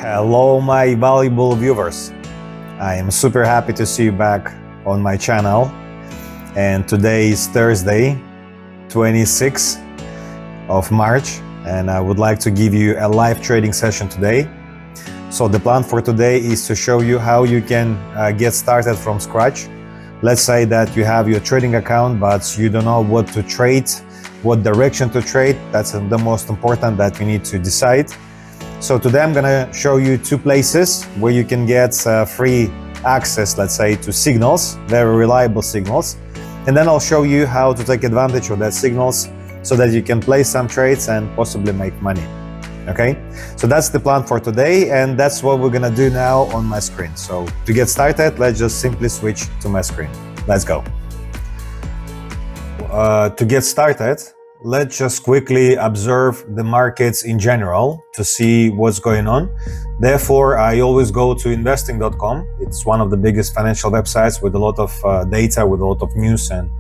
Hello, my valuable viewers. I am super happy to see you back on my channel. And today is Thursday, 26th of March, and I would like to give you a live trading session today. So the plan for today is to show you how you can get started from scratch. Let's say that you have your trading account, but you don't know what to trade, what direction to trade. That's the most important that you need to decide. So today I'm gonna show you two places where you can get free access, let's say, to signals, very reliable signals. And then I'll show you how to take advantage of that signals so that you can place some trades and possibly make money. Okay, so that's the plan for today, and that's what we're gonna do now on my screen. So to get started, let's just simply switch to my screen. Let's go. To get started, let's just quickly observe the markets in general to see what's going on. Therefore, I always go to investing.com. It's one of the biggest financial websites with a lot of data, with a lot of news and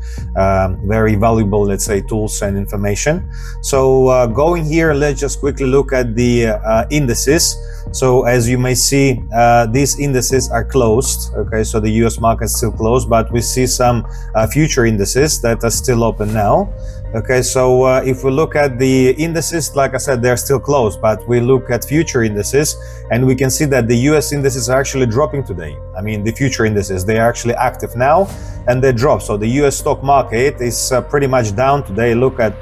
very valuable, let's say, tools and information. So going here, let's just quickly look at the indices. So as you may see, these indices are closed. Okay, so the US market is still closed, but we see some future indices that are still open now. Okay, so if we look at the indices, like I said, they're still closed, but we look at future indices and we can see that the US indices are actually dropping today. I mean, the future indices, they are actually active now and they drop. So the US stock market is pretty much down today. Look at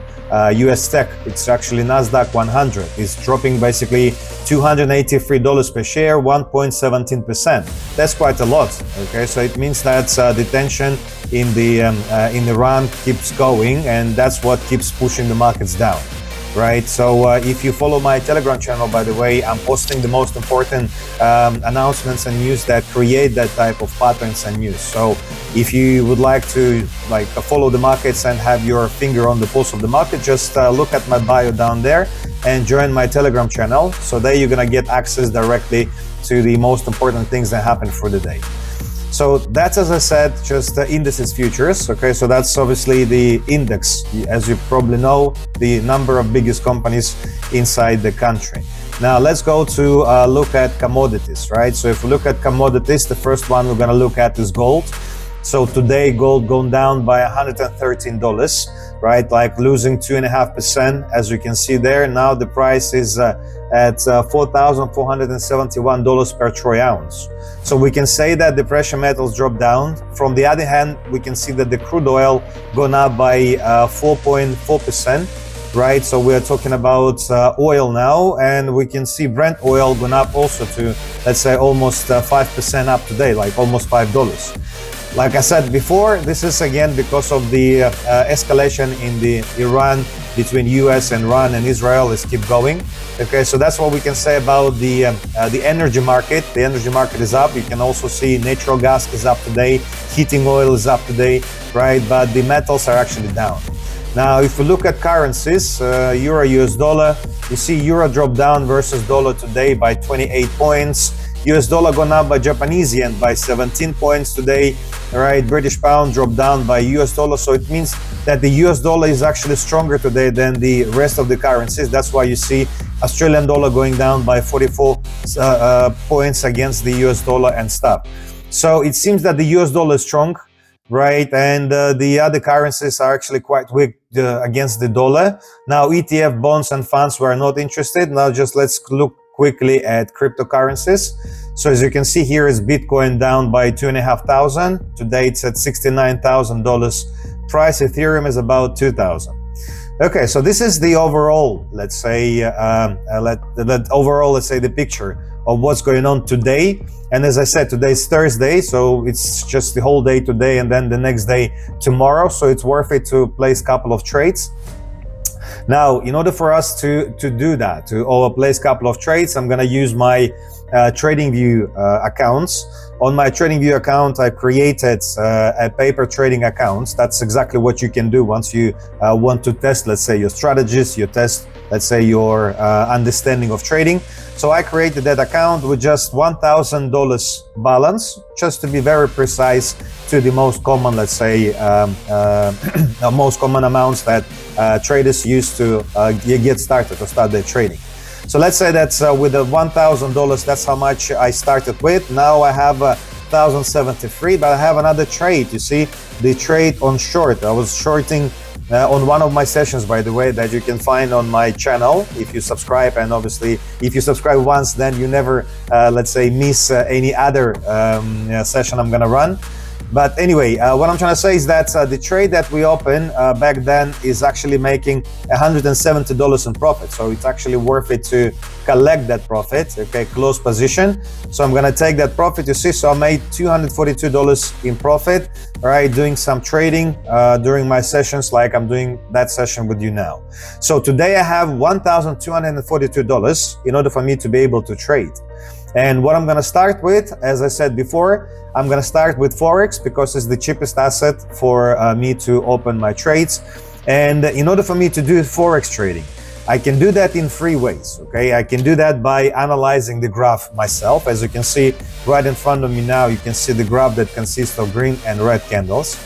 US tech, it's actually NASDAQ 100. It's dropping basically $283 per share, 1.17%. That's quite a lot. Okay, so it means that the tension in Iran keeps going, and that's what keeps pushing the markets down, right? So if you follow my Telegram channel, by the way, I'm posting the most important announcements and news that create that type of patterns and news. So if you would like to follow the markets and have your finger on the pulse of the market, just look at my bio down there and join my Telegram channel. So there you're gonna get access directly to the most important things that happen for the day. So that's, as I said, just the indices futures. Okay, so that's obviously the index. As you probably know, the number of biggest companies inside the country. Now let's go to look at commodities, right? So if we look at commodities, the first one we're gonna look at is gold. So today gold gone down by $113, right? Like losing 2.5%, as you can see there. Now the price is at $4,471 per troy ounce. So we can say that the precious metals dropped down. From the other hand, we can see that the crude oil gone up by 4.4%, right? So we are talking about oil now, and we can see Brent oil gone up also to, let's say, almost 5% up today, like almost $5. Like I said before, this is again because of the escalation in the Iran between US and Iran and Israel is keep going. Okay, so that's what we can say about the energy market. The energy market is up. You can also see natural gas is up today, heating oil is up today, right? But the metals are actually down. Now, if we look at currencies, euro, US dollar, you see euro dropped down versus dollar today by 28 points. US dollar gone up by Japanese yen by 17 points today, right? British pound dropped down by US dollar. So it means that the US dollar is actually stronger today than the rest of the currencies. That's why you see Australian dollar going down by 44 points against the US dollar and stuff. So it seems that the US dollar is strong, right? And the other currencies are actually quite weak against the dollar. Now, ETF bonds and funds were not interested. Now just let's look quickly at cryptocurrencies. So as you can see here is Bitcoin down by 2,500. Today it's at $69,000. Price Ethereum is about 2,000. Okay, so this is the overall, let's say, the picture of what's going on today. And as I said, today's Thursday, so it's just the whole day today and then the next day tomorrow. So it's worth it to place a couple of trades. Now, in order for us to do that, to place a couple of trades, I'm going to use my TradingView accounts. On my TradingView account, I created a paper trading account. That's exactly what you can do once you want to test, let's say, your strategies, you test, let's say, your understanding of trading. So I created that account with just $1,000 balance, just to be very precise to the most common, let's say, most common amounts that traders use to get started or start their trading. So let's say that's with the $1,000, that's how much I started with. Now I have 1,073, but I have another trade. You see, the trade on short. I was shorting on one of my sessions, by the way, that you can find on my channel if you subscribe. And obviously, if you subscribe once, then you never, let's say, miss any other session I'm gonna run. But anyway, what I'm trying to say is that the trade that we opened back then is actually making $170 in profit. So it's actually worth it to collect that profit, okay, close position. So I'm gonna take that profit, you see, so I made $242 in profit, all right, doing some trading during my sessions like I'm doing that session with you now. So today I have $1,242 in order for me to be able to trade. And what I'm gonna start with, as I said before, I'm gonna start with Forex because it's the cheapest asset for me to open my trades. And in order for me to do Forex trading, I can do that in 3 ways, okay? I can do that by analyzing the graph myself. As you can see right in front of me now, you can see the graph that consists of green and red candles.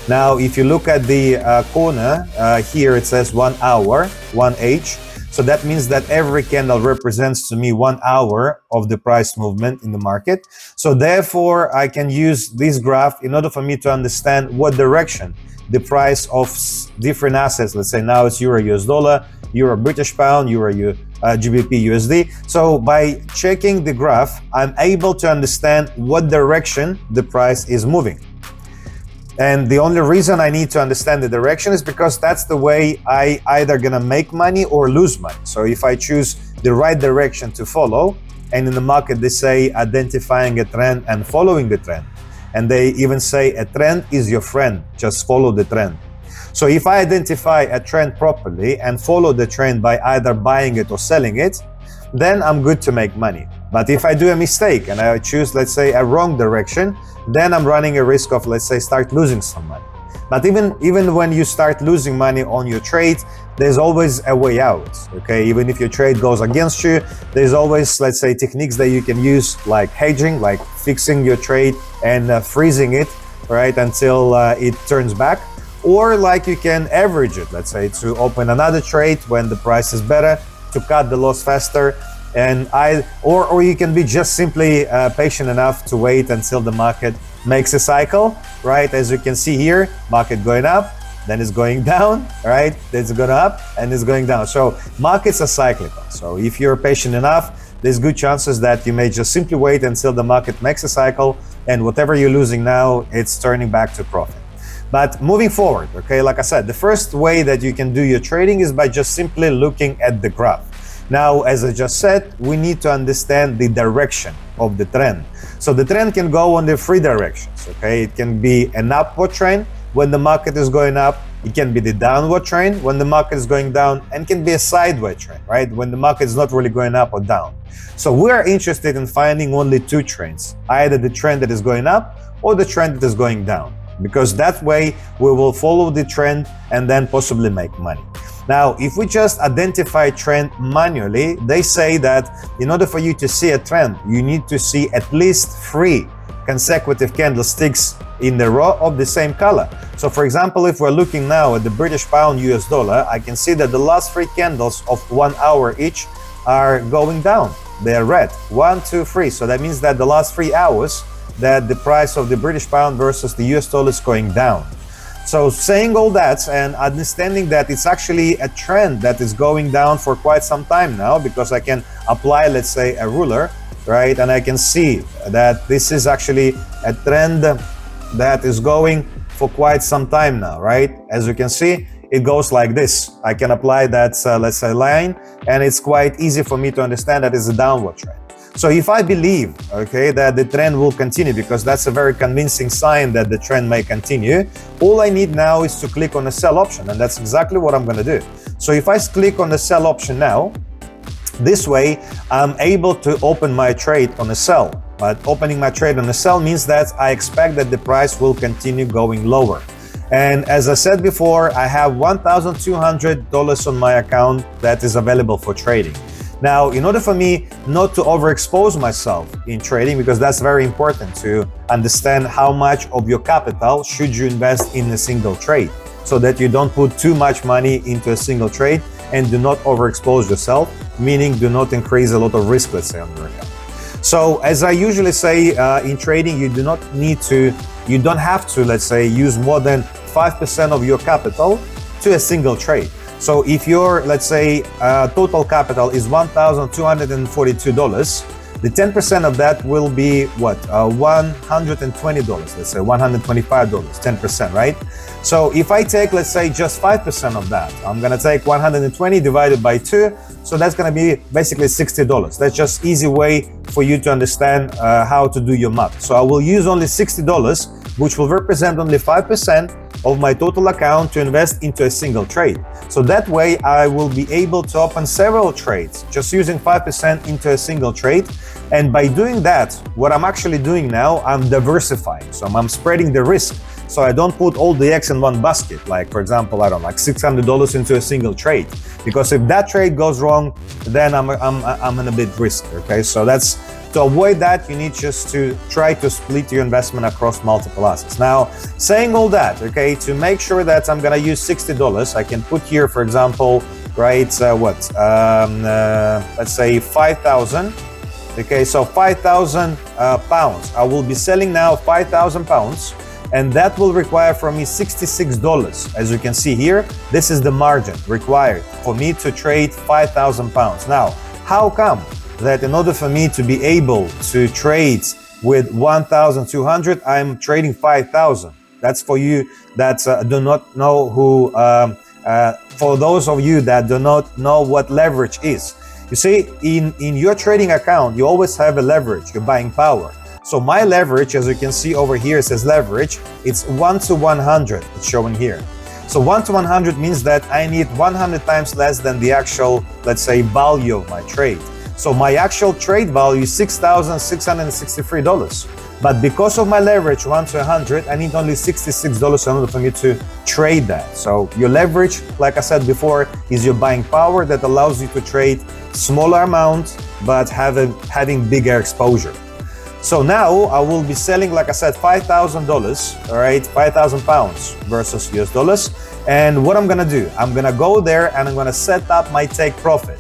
Now, if you look at the corner, here it says 1 hour, 1H. So that means that every candle represents to me 1 hour of the price movement in the market. So therefore, I can use this graph in order for me to understand what direction the price of different assets, let's say now it's Euro US dollar, Euro British pound, Euro GBP USD. So by checking the graph, I'm able to understand what direction the price is moving. And the only reason I need to understand the direction is because that's the way I either gonna make money or lose money. So if I choose the right direction to follow, and in the market they say identifying a trend and following the trend, and they even say a trend is your friend, just follow the trend. So if I identify a trend properly and follow the trend by either buying it or selling it, then I'm good to make money. But if I do a mistake and I choose, let's say, a wrong direction, then I'm running a risk of, let's say, start losing some money. But even when you start losing money on your trade, there's always a way out, okay? Even if your trade goes against you, there's always, let's say, techniques that you can use, like hedging, like fixing your trade and freezing it, right, until it turns back. Or like you can average it, let's say, to open another trade when the price is better, to cut the loss faster. And or you can be just simply patient enough to wait until the market makes a cycle, right? As you can see here, market going up, then it's going down, right? It's going up and it's going down. So markets are cyclical. So if you're patient enough, there's good chances that you may just simply wait until the market makes a cycle, and whatever you're losing now, it's turning back to profit. But moving forward, okay, like I said, the first way that you can do your trading is by just simply looking at the graph. Now, as I just said, we need to understand the direction of the trend. So the trend can go on the 3 directions, okay? It can be an upward trend when the market is going up. It can be the downward trend when the market is going down, and can be a sideways trend, right? When the market is not really going up or down. So we're interested in finding only 2 trends, either the trend that is going up or the trend that is going down, because that way we will follow the trend and then possibly make money. Now, if we just identify trend manually, they say that in order for you to see a trend, you need to see at least 3 consecutive candlesticks in the row of the same color. So for example, if we're looking now at the British pound US dollar, I can see that the last 3 candles of 1 hour each are going down. They are red, 1, 2, 3. So that means that the last 3 hours that the price of the British pound versus the US dollar is going down. So saying all that and understanding that it's actually a trend that is going down for quite some time now, because I can apply, let's say, a ruler, right? And I can see that this is actually a trend that is going for quite some time now, right? As you can see, it goes like this. I can apply that, let's say, line, and it's quite easy for me to understand that it's a downward trend. So if I believe, okay, that the trend will continue, because that's a very convincing sign that the trend may continue, all I need now is to click on the sell option, and that's exactly what I'm going to do. So if I click on the sell option now, this way I'm able to open my trade on a sell. But opening my trade on a sell means that I expect that the price will continue going lower. And as I said before, I have $1,200 on my account that is available for trading. Now, in order for me not to overexpose myself in trading, because that's very important to understand how much of your capital should you invest in a single trade, so that you don't put too much money into a single trade and do not overexpose yourself. meaning do not increase a lot of risk, let's say, on your account. So as I usually say in trading, you don't have to, let's say, use more than 5% of your capital to a single trade. So if your, let's say, total capital is $1,242, the 10% of that will be what? $120, let's say $125, 10%, right? So if I take, let's say, just 5% of that, I'm gonna take 120 divided by 2, so that's gonna be basically $60. That's just easy way for you to understand how to do your math. So I will use only $60, which will represent only 5% of my total account to invest into a single trade. So that way I will be able to open several trades just using 5% into a single trade. And by doing that, what I'm actually doing now, I'm diversifying. So I'm spreading the risk. So I don't put all the eggs in one basket. Like, for example, I don't know, like $600 into a single trade. Because if that trade goes wrong, then I'm in a bit risky, okay? So that's, to avoid that, you need just to try to split your investment across multiple assets. Now, saying all that, okay, to make sure that I'm gonna use $60, I can put here, for example, right, let's say 5,000. Okay, so 5,000 pounds. I will be selling now 5,000 pounds, and that will require from me $66. As you can see here, this is the margin required for me to trade 5,000 pounds. Now, how come that in order for me to be able to trade with 1,200, I'm trading 5,000? That's for you that do not know who, for those of you that do not know what leverage is. You see, in your trading account, you always have a leverage, your buying power. So my leverage, as you can see over here, it says leverage, it's 1 to 100, it's showing here. So 1 to 100 means that I need 100 times less than the actual, let's say, value of my trade. So my actual trade value is $6,663. But because of my leverage, 1 to 100, I need only $66 in order for me to trade that. So your leverage, like I said before, is your buying power that allows you to trade smaller amounts, but having bigger exposure. So now I will be selling, like I said, $5,000, all right, 5,000 pounds versus US dollars. And what I'm gonna do, I'm gonna go there and I'm gonna set up my take profit.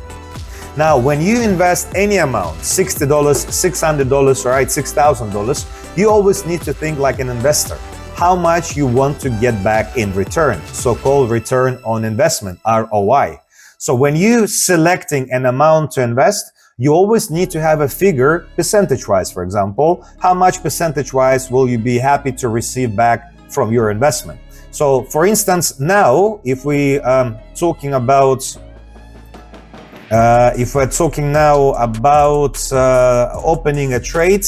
Now, when you invest any amount, $60, $600, right, $6,000, you always need to think like an investor. How much you want to get back in return, so-called return on investment, ROI. So when you selecting an amount to invest, you always need to have a figure percentage-wise, for example, how much percentage-wise will you be happy to receive back from your investment. So for instance, now, if we're talking now about opening a trade,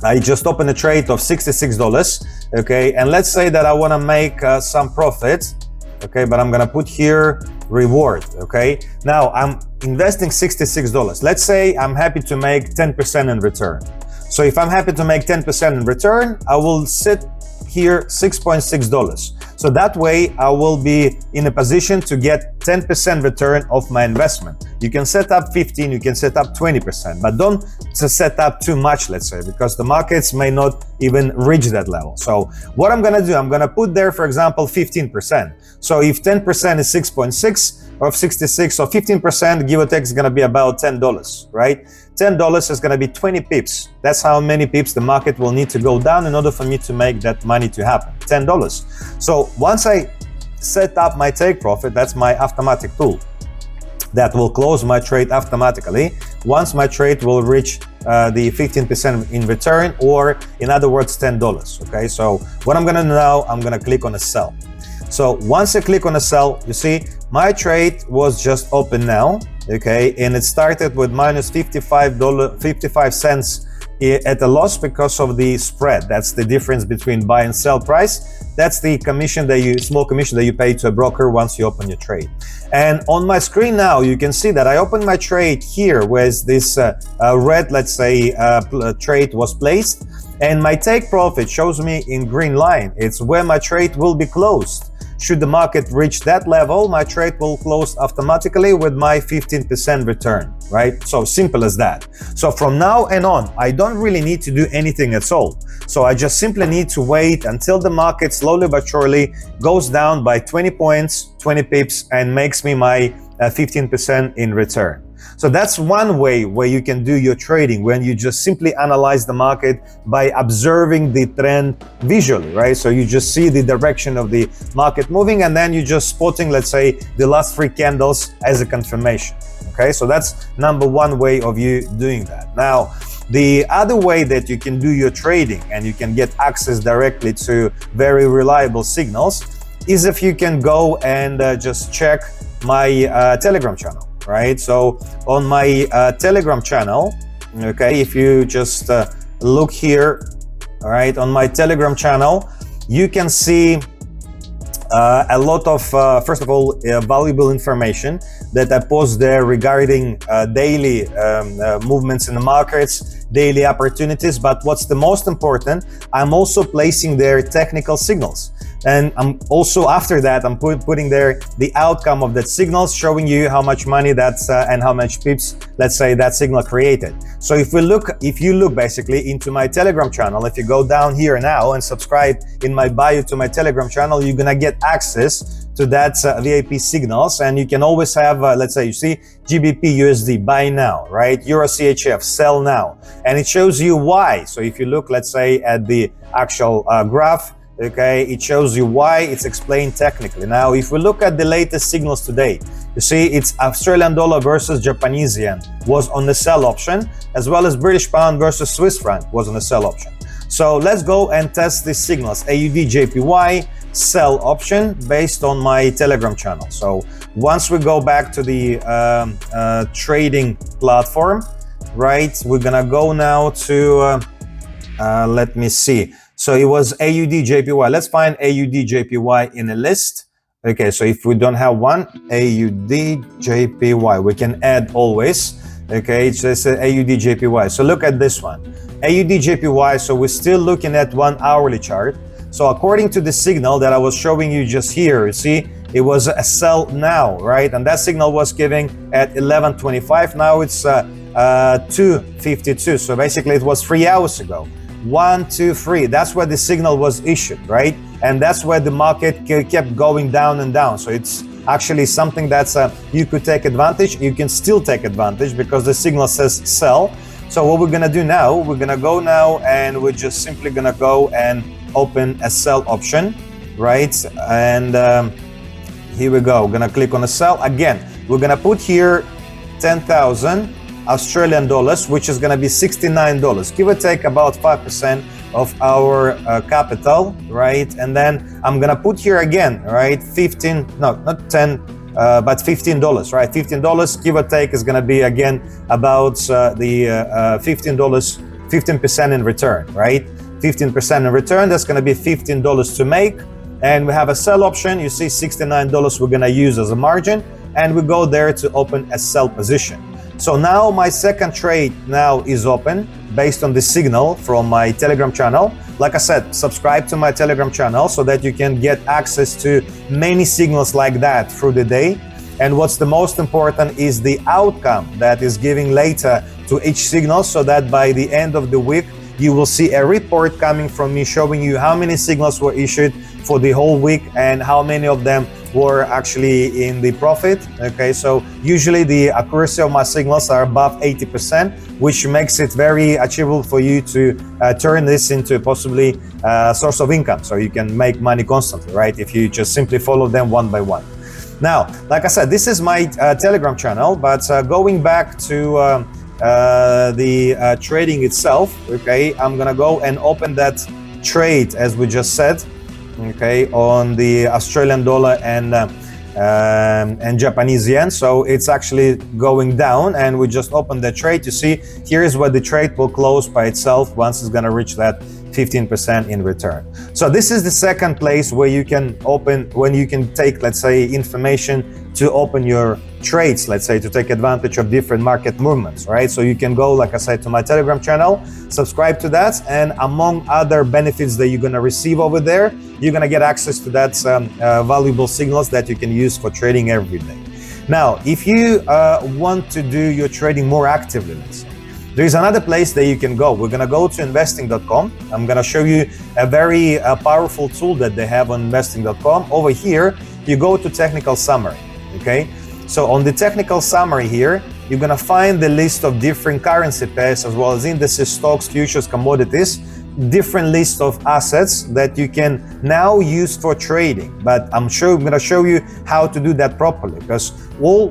I just opened a trade of $66, okay, and let's say that I want to make some profit, okay, but I'm gonna put here reward, okay. Now I'm investing $66. Let's say I'm happy to make 10% in return. So if I'm happy to make 10% in return, I will sit here $6.6. So that way I will be in a position to get 10% return of my investment. You can set up 15, you can set up 20%, but don't set up too much, let's say, because the markets may not even reach that level. So what I'm gonna do, I'm gonna put there, for example, 15%. So if 10% is 6.6 of 66, so 15%, give or take, is gonna be about $10, right? $10 is gonna be 20 pips. That's how many pips the market will need to go down in order for me to make that money to happen, $10. So once I set up my take profit, that's my automatic tool that will close my trade automatically once my trade will reach the 15% in return, or in other words, $10, okay? So what I'm gonna do now, I'm gonna click on a sell. So once I click on a sell, you see my trade was just open now, okay? And it started with minus 55 cents at a loss because of the spread. That's the difference between buy and sell price. That's the commission that small commission that you pay to a broker once you open your trade. And on my screen now, you can see that I opened my trade here where this red, let's say, trade was placed. And my take profit shows me in green line. It's where my trade will be closed. Should the market reach that level, my trade will close automatically with my 15% return, right? So simple as that. So from now and on, I don't really need to do anything at all. So I just simply need to wait until the market slowly but surely goes down by 20 points, 20 pips, and makes me my 15% in return. So that's one way where you can do your trading, when you just simply analyze the market by observing the trend visually, right? So you just see the direction of the market moving, and then you're just spotting, let's say, the last 3 candles as a confirmation. Okay, so that's number one way of you doing that. Now, the other way that you can do your trading and you can get access directly to very reliable signals is if you can go and just check my Telegram channel, right? So on my Telegram channel, okay, if you just look here, all right, on my Telegram channel, you can see a lot of, first of all, valuable information that I post there regarding daily movements in the markets, daily opportunities. But what's the most important, I'm also placing there technical signals. And I'm also, after that, I'm putting there the outcome of that signal, showing you how much money that's and how much pips, let's say, that signal created. So if you look basically into my Telegram channel, if you go down here now and subscribe in my bio to my Telegram channel, you're gonna get access to that VIP signals, and you can always have, let's say, you see GBP USD buy now, right? Euro CHF sell now, and it shows you why. So if you look, let's say, at the actual graph, okay, it shows you why. It's explained technically. Now, if we look at the latest signals today, you see it's Australian dollar versus Japanese yen was on the sell option, as well as British pound versus Swiss franc was on the sell option. So let's go and test these signals. AUD JPY sell option based on my Telegram channel. So once we go back to the trading platform, right, we're gonna go now to let me see. So it was AUD JPY. Let's find AUD JPY in a list. Okay, so if we don't have one, AUD JPY, we can add always. Okay, it says AUD JPY. So look at this one, AUD JPY. So we're still looking at 1 hourly chart. So according to the signal that I was showing you just here, you see, it was a sell now, right? And that signal was giving at 11:25. Now it's 2:52. So basically it was 3 hours ago. 1, 2, 3. That's where the signal was issued, right? And that's where the market kept going down and down. So it's actually something that's you could take advantage. You can still take advantage because the signal says sell. So what we're gonna do now, we're gonna go now and we're just simply gonna go and open a sell option, right? And here we go. We're gonna click on a sell again. We're gonna put here 10,000 Australian dollars, which is gonna be $69, give or take about 5% of our capital, right? And then I'm gonna put here again, right? 15, no, not 10, but $15, right? $15, give or take, is gonna be again about the $15, 15% in return, right? 15% in return, that's gonna be $15 to make. And we have a sell option, you see $69 we're gonna use as a margin, and we go there to open a sell position. So now my second trade now is open based on the signal from my Telegram channel. Like I said, subscribe to my Telegram channel so that you can get access to many signals like that through the day. And what's the most important is the outcome that is giving later to each signal, so that by the end of the week, you will see a report coming from me showing you how many signals were issued for the whole week and how many of them were actually in the profit. Okay, so usually the accuracy of my signals are above 80%, which makes it very achievable for you to turn this into possibly a source of income. So you can make money constantly, right? If you just simply follow them one by one. Now, like I said, this is my Telegram channel, but going back to the trading itself, okay, I'm gonna go and open that trade as we just said, okay, on the Australian dollar and Japanese yen. So it's actually going down, and we just opened the trade. You see, here is where the trade will close by itself once it's gonna reach that 15% in return. So this is the second place where you can open, when you can take, let's say, information to open your trades, let's say, to take advantage of different market movements, right? So you can go, like I said, to my Telegram channel, subscribe to that, and among other benefits that you're gonna receive over there, you're gonna get access to that valuable signals that you can use for trading every day. Now, if you want to do your trading more actively, let's say, there is another place that you can go. We're gonna go to investing.com. I'm gonna show you a very powerful tool that they have on investing.com. Over here, you go to technical summary, okay? So on the technical summary here, you're gonna find the list of different currency pairs as well as indices, stocks, futures, commodities, different list of assets that you can now use for trading. But I'm gonna show you how to do that properly, because all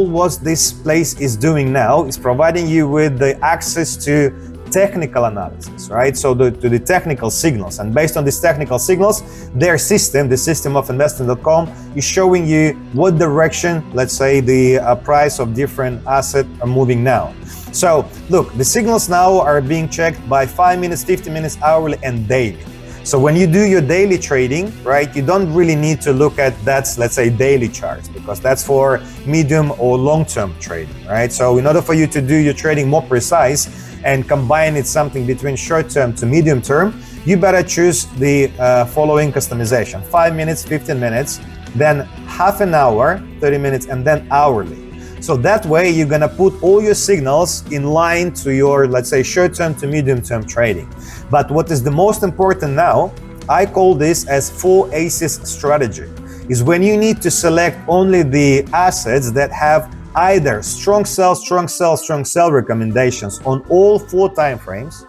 what this place is doing now is providing you with the access to technical analysis, right? So to the technical signals, and based on these technical signals, their system, the system of investing.com, is showing you what direction, let's say, the price of different assets are moving now. So look, the signals now are being checked by 5 minutes, 50 minutes, hourly, and daily. So when you do your daily trading, right, you don't really need to look at that, let's say, daily charts, because that's for medium or long-term trading, right? So in order for you to do your trading more precise and combine it something between short-term to medium-term, you better choose the following customization: 5 minutes, 15 minutes, then half an hour, 30 minutes, and then hourly. So that way you're gonna put all your signals in line to your, let's say, short-term to medium-term trading. But what is the most important now, I call this as 4 aces strategy, is when you need to select only the assets that have either strong sell, strong sell, strong sell recommendations on all 4 time frames,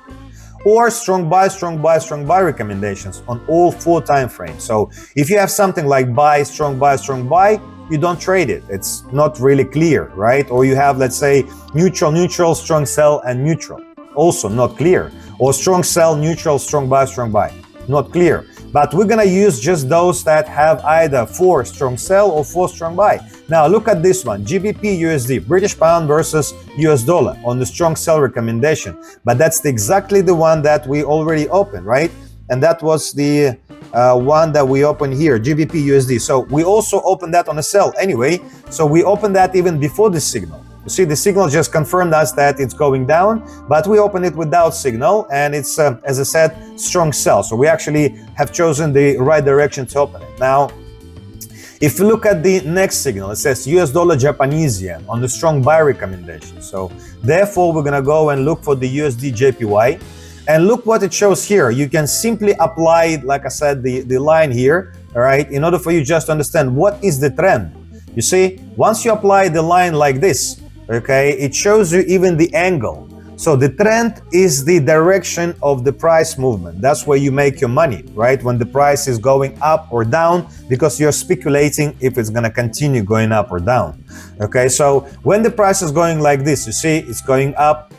or strong buy, strong buy, strong buy recommendations on all 4 time frames. So if you have something like buy, strong buy, you don't trade it. It's not really clear, right? Or you have, let's say, neutral, neutral, strong sell, and neutral. Also not clear. Or strong sell, neutral, strong buy, not clear. But we're gonna use just those that have either 4 strong sell or 4 strong buy. Now look at this one, GBP USD, British pound versus US dollar on the strong sell recommendation. But that's exactly the one that we already opened, right? And that was the one that we opened here, GBP USD. So we also opened that on a sell anyway. So we opened that even before the signal. You see, the signal just confirmed us that it's going down, but we opened it without signal, and it's, as I said, strong sell. So we actually have chosen the right direction to open it. Now, if you look at the next signal, it says US dollar Japanese yen on the strong buy recommendation. So therefore, we're gonna go and look for the USD JPY. And look what it shows here. You can simply apply, like I said, the line here, all right, in order for you just to understand what is the trend. You see, once you apply the line like this, okay, it shows you even the angle. So the trend is the direction of the price movement. That's where you make your money, right? When the price is going up or down, because you're speculating if it's gonna continue going up or down. Okay, so when the price is going like this, you see it's going up,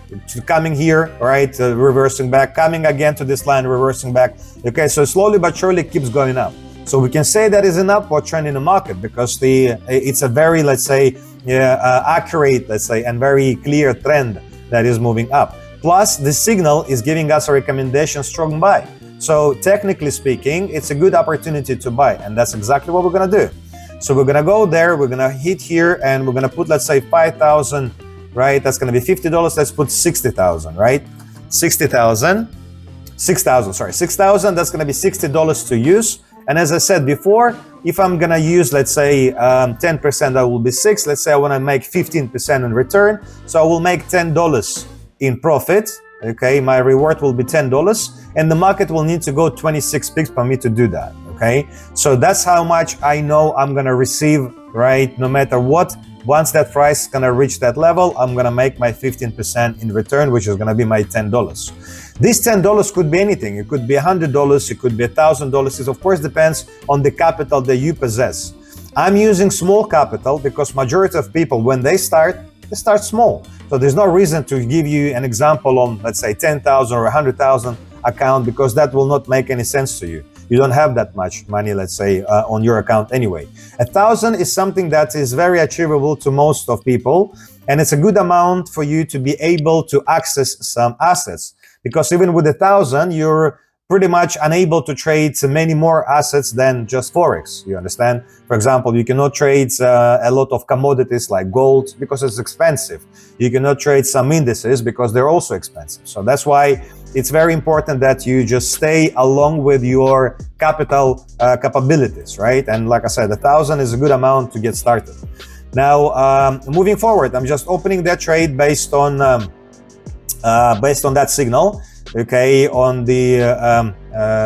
coming here, right, reversing back, coming again to this line, reversing back. Okay, so slowly but surely it keeps going up. So we can say that is an upward trend in the market, because it's a very, let's say, accurate, let's say, and very clear trend that is moving up. Plus, the signal is giving us a recommendation strong buy. So technically speaking, it's a good opportunity to buy, and that's exactly what we're gonna do. So we're gonna go there, we're gonna hit here, and we're gonna put, let's say, 5,000, right? That's gonna be $50. Let's put 60,000, right? 6,000, sorry, 6,000, that's gonna be $60 to use. And as I said before, if I'm gonna use, let's say, 10%, that will be 6. Let's say I wanna make 15% in return. So I will make $10 in profit. Okay, my reward will be $10, and the market will need to go 26 pips for me to do that. Okay, so that's how much I know I'm gonna receive, right? No matter what. Once that price is gonna reach that level, I'm gonna make my 15% in return, which is gonna be my $10. This $10 could be anything. It could be $100, it could be $1,000. It of course depends on the capital that you possess. I'm using small capital because majority of people, when they start small. So there's no reason to give you an example on, let's say, 10,000 or 100,000 account, because that will not make any sense to you. You don't have that much money, let's say, on your account anyway. 1,000 is something that is very achievable to most of people, and it's a good amount for you to be able to access some assets, because even with 1,000, you're pretty much unable to trade many more assets than just Forex, you understand? For example, you cannot trade a lot of commodities like gold because it's expensive. You cannot trade some indices because they're also expensive. So that's why it's very important that you just stay along with your capital capabilities, right? And like I said, 1,000 is a good amount to get started. Now, moving forward, I'm just opening that trade based on that signal. Okay, on the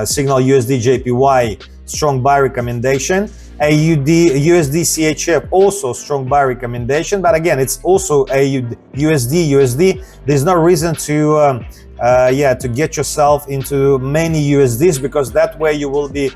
signal USD JPY strong buy recommendation. USD CHF, also strong buy recommendation, but again, it's also USD. There's no reason to to get yourself into many USDs, because that way you will be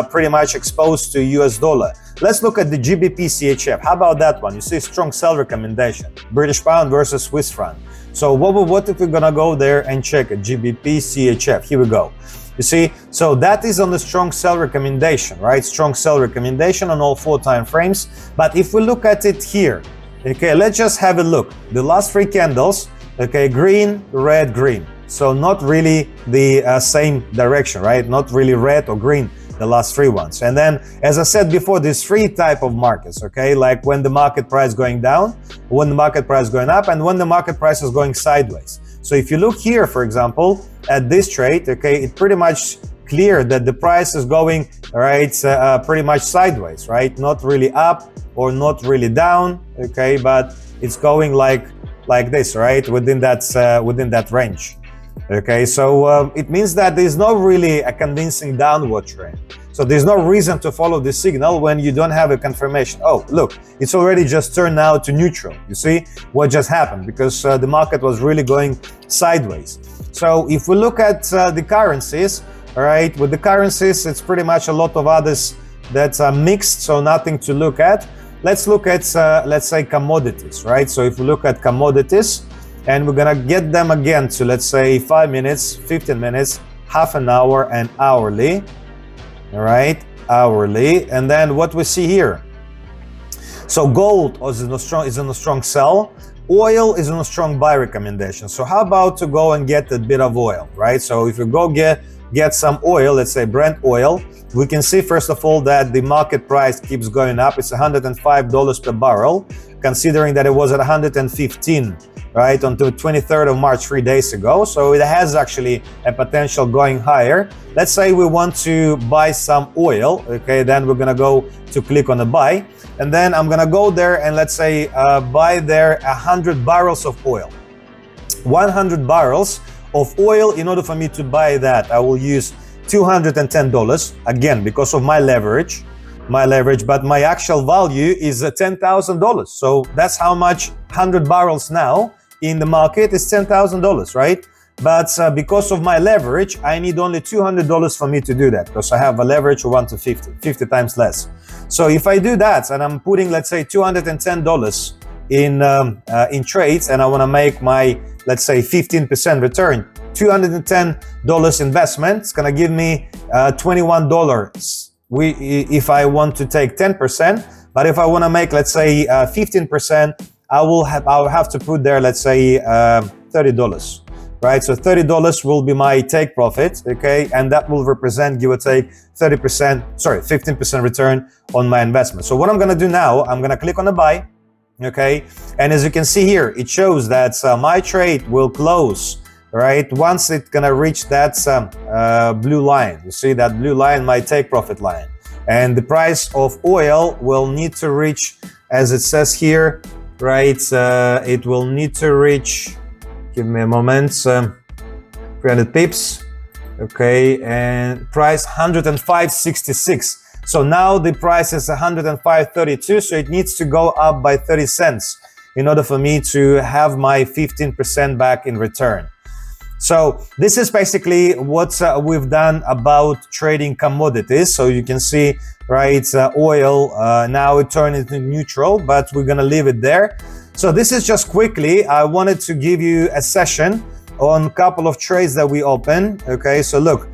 pretty much exposed to US dollar. Let's look at the GBP CHF. How about that one? You see strong sell recommendation, British pound versus Swiss franc. So what if we're gonna go there and check a GBP CHF? Here we go. You see, so that is on the strong sell recommendation, right? Strong sell recommendation on all 4 time frames. But if we look at it here, okay, let's just have a look. The last 3 candles, okay, green, red, green. So not really the same direction, right? Not really red or green, the last 3 ones. And then, as I said before, there's 3 type of markets, okay? Like when the market price going down, when the market price going up, and when the market price is going sideways. So if you look here, for example, at this trade, okay, it's pretty much clear that the price is going, right, pretty much sideways, right? Not really up or not really down, okay, but it's going like this, right, within that range. Okay, so it means that there's not really a convincing downward trend. So there's no reason to follow the signal when you don't have a confirmation. Oh, look, it's already just turned now to neutral. You see what just happened? Because the market was really going sideways. So if we look at the currencies, all right, with the currencies, it's pretty much a lot of others that are mixed, so nothing to look at. Let's look at, let's say, commodities, right? So if we look at commodities, and we're gonna get them again to, let's say, 5 minutes, 15 minutes, half an hour, and hourly. All right, hourly. And then what we see here. So gold is in a strong sell. Oil is in a strong buy recommendation. So how about to go and get a bit of oil, right? So if you go get some oil, let's say Brent oil, we can see first of all that the market price keeps going up. It's $105 per barrel, considering that it was at 115, right, on the 23rd of March, 3 days ago. So it has actually a potential going higher. Let's say we want to buy some oil, okay, then we're gonna go to click on the buy, and then I'm gonna go there and let's say buy there 100 barrels of oil. 100 barrels of oil. In order for me to buy that, I will use $210, again, because of my leverage, but my actual value is $10,000. So that's how much 100 barrels now in the market is $10,000, right? But because of my leverage, I need only $200 for me to do that, because I have a leverage of 1 to 50 times less. So if I do that and I'm putting, let's say, $210 in trades, and I want to make my, let's say, 15% return, $210 investment, it's going to give me $21. If I want to take 10%, but if I want to make, let's say, 15%, I'll have to put there, let's say, $30, right? So $30 will be my take profit, okay? And that will represent, give or take, 15% return on my investment. So what I'm going to do now, I'm going to click on the buy, okay? And as you can see here, it shows that my trade will close, right, once it's gonna reach that blue line. You see that blue line, my take profit line. And the price of oil will need to reach, as it says here, right, it will need to reach, give me a moment, 300 pips, okay, and price 105.66. So now the price is 105.32, so it needs to go up by 30 cents in order for me to have my 15% back in return. So this is basically what we've done about trading commodities. So you can see, right, oil, now it turned into neutral, but we're gonna leave it there. So this is just quickly, I wanted to give you a session on a couple of trades that we open. Okay, so look,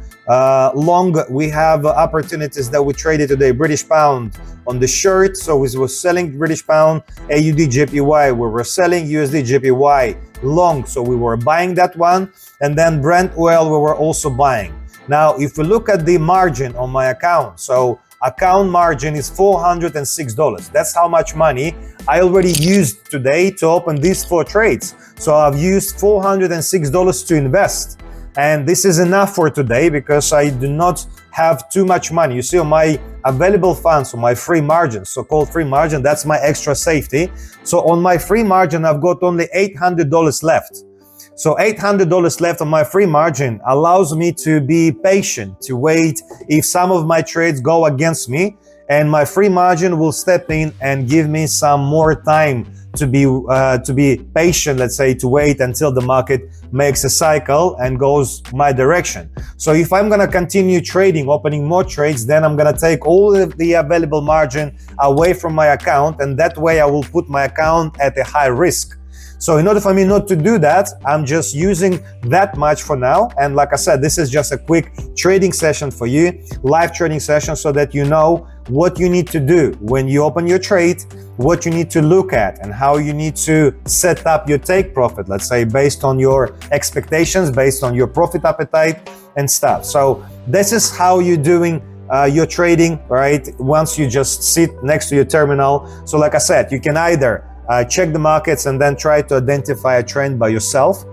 long, we have opportunities that we traded today. British pound on the short, so we were selling British pound, AUD JPY, we were selling USD JPY long, so we were buying that one, and then Brent oil we were also buying. Now if we look at the margin on my account, so account margin is $406. That's how much money I already used today to open these 4 trades. So I've used $406 to invest. And this is enough for today because I do not have too much money. You see on my available funds, on my free margin, so-called free margin, that's my extra safety. So on my free margin, I've got only $800 left. So $800 left on my free margin allows me to be patient, to wait if some of my trades go against me. and my free margin will step in and give me some more time to be patient, let's say, to wait until the market makes a cycle and goes my direction. So if I'm gonna continue trading, opening more trades, then I'm gonna take all of the available margin away from my account, and that way I will put my account at a high risk. So in order for me not to do that, I'm just using that much for now. And like I said, this is just a quick trading session for you, live trading session, so that you know what you need to do when you open your trade, what you need to look at, and how you need to set up your take profit, let's say, based on your expectations, based on your profit appetite and stuff. So this is how you're doing your trading, right? Once you just sit next to your terminal. So like I said, you can either check the markets and then try to identify a trend by yourself.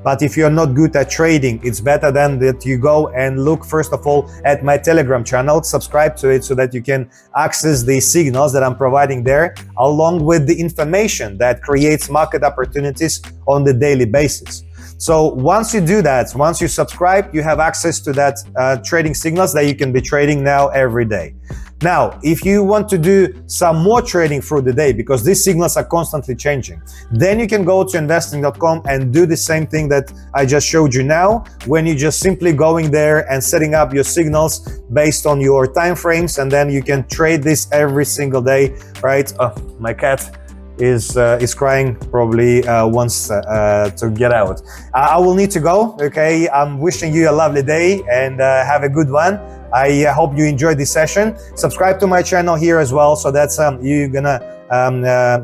But if you're not good at trading, it's better then that you go and look first of all at my Telegram channel, subscribe to it so that you can access the signals that I'm providing there, along with the information that creates market opportunities on the daily basis. So once you do that, once you subscribe, you have access to that trading signals that you can be trading now every day. Now, if you want to do some more trading through the day, because these signals are constantly changing, then you can go to investing.com and do the same thing that I just showed you now, when you're just simply going there and setting up your signals based on your time frames, and then you can trade this every single day, right? Oh, my cat is crying, probably wants to get out. I will need to go, okay? I'm wishing you a lovely day and have a good one. I hope you enjoyed this session. Subscribe to my channel here as well, so that's you're gonna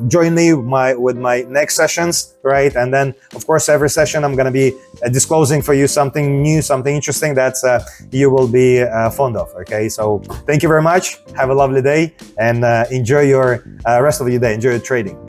join me with my next sessions, right? And then, of course, every session I'm gonna be disclosing for you something new, something interesting that you will be fond of, okay? So thank you very much. Have a lovely day and enjoy your rest of your day. Enjoy your trading.